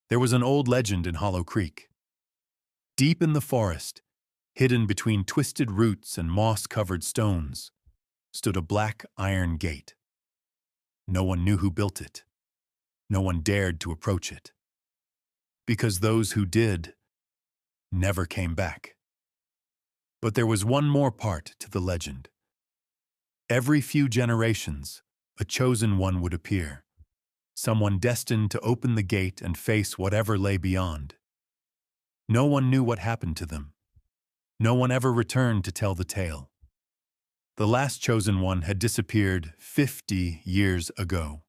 There was an old legend in Hollow Creek. Deep in the forest, hidden between twisted roots and moss-covered stones, stood a black iron gate. No one knew who built it. No one dared to approach it. Because those who did never came back. But there was one more part to the legend. Every few generations, a chosen one would appear, someone destined to open the gate and face whatever lay beyond. No one knew what happened to them. No one ever returned to tell the tale. The last chosen one had disappeared 50 years ago.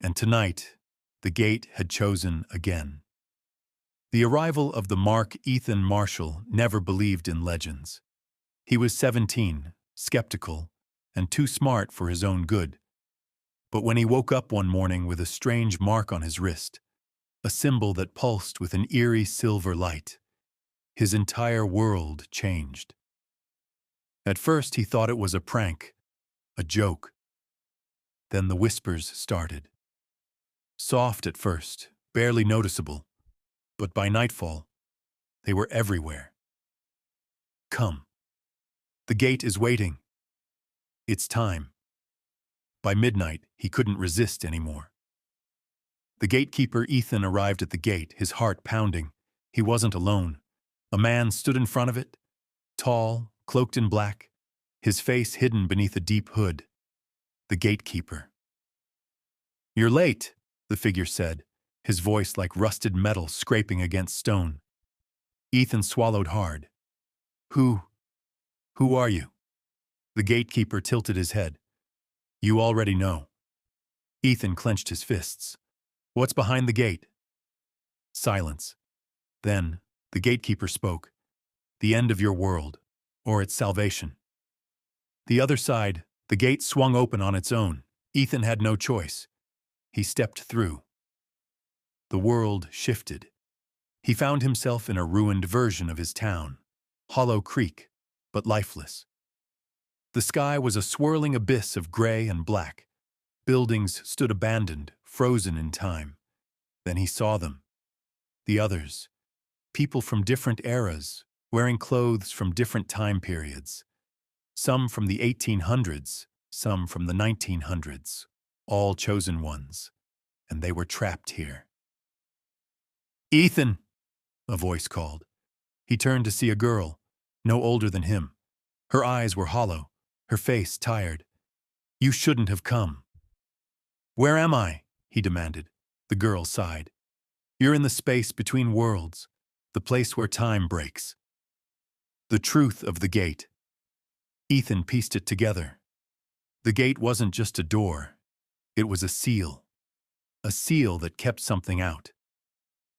And tonight, the gate had chosen again. The arrival of the Mark Ethan Marshall never believed in legends. He was 17, skeptical, and too smart for his own good. But when he woke up one morning with a strange mark on his wrist, a symbol that pulsed with an eerie silver light, his entire world changed. At first he thought it was a prank, a joke. Then the whispers started. Soft at first, barely noticeable, but by nightfall, they were everywhere. Come. The gate is waiting. It's time. By midnight, he couldn't resist anymore. The gatekeeper Ethan arrived at the gate, his heart pounding. He wasn't alone. A man stood in front of it, tall, cloaked in black, his face hidden beneath a deep hood. The gatekeeper. "You're late," the figure said, his voice like rusted metal scraping against stone. Ethan swallowed hard. Who are you?" The gatekeeper tilted his head. "You already know." Ethan clenched his fists. "What's behind the gate?" Silence. Then, the gatekeeper spoke. "The end of your world, or its salvation." The other side, the gate swung open on its own. Ethan had no choice. He stepped through. The world shifted. He found himself in a ruined version of his town, Hollow Creek, but lifeless. The sky was a swirling abyss of gray and black. Buildings stood abandoned, frozen in time. Then he saw them. The others. People from different eras, wearing clothes from different time periods. Some from the 1800s, some from the 1900s. All chosen ones. And they were trapped here. "Ethan!" a voice called. He turned to see a girl, no older than him. Her eyes were hollow, her face tired. "You shouldn't have come." "Where am I?" he demanded. The girl sighed. "You're in the space between worlds, the place where time breaks." The truth of the gate. Ethan pieced it together. The gate wasn't just a door. It was a seal that kept something out.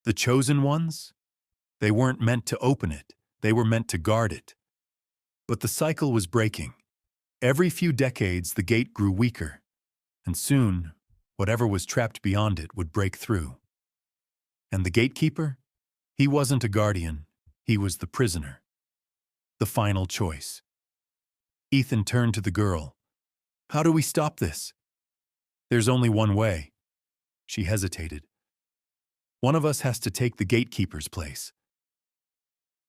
The chosen ones? They weren't meant to open it. They were meant to guard it. But the cycle was breaking. Every few decades, the gate grew weaker. And soon, whatever was trapped beyond it would break through. And the gatekeeper? He wasn't a guardian. He was the prisoner. The final choice. Ethan turned to the girl. "How do we stop this?" "There's only one way." She hesitated. "One of us has to take the gatekeeper's place."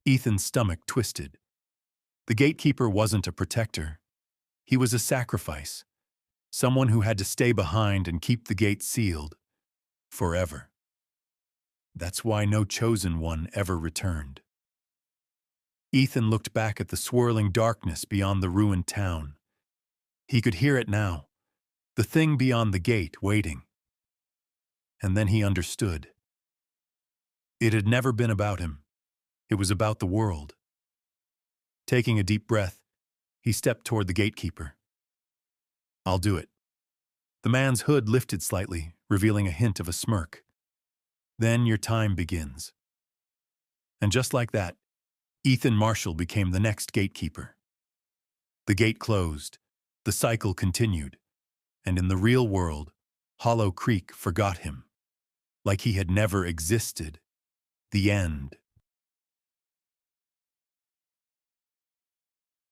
Ethan's stomach twisted. The gatekeeper wasn't a protector. He was a sacrifice. Someone who had to stay behind and keep the gate sealed. Forever. That's why no chosen one ever returned. Ethan looked back at the swirling darkness beyond the ruined town. He could hear it now. The thing beyond the gate waiting. And then he understood. It had never been about him. It was about the world. Taking a deep breath, he stepped toward the gatekeeper. "I'll do it." The man's hood lifted slightly, revealing a hint of a smirk. "Then your time begins." And just like that, Ethan Marshall became the next gatekeeper. The gate closed. The cycle continued. And in the real world, Hollow Creek forgot him. Like he had never existed. The end.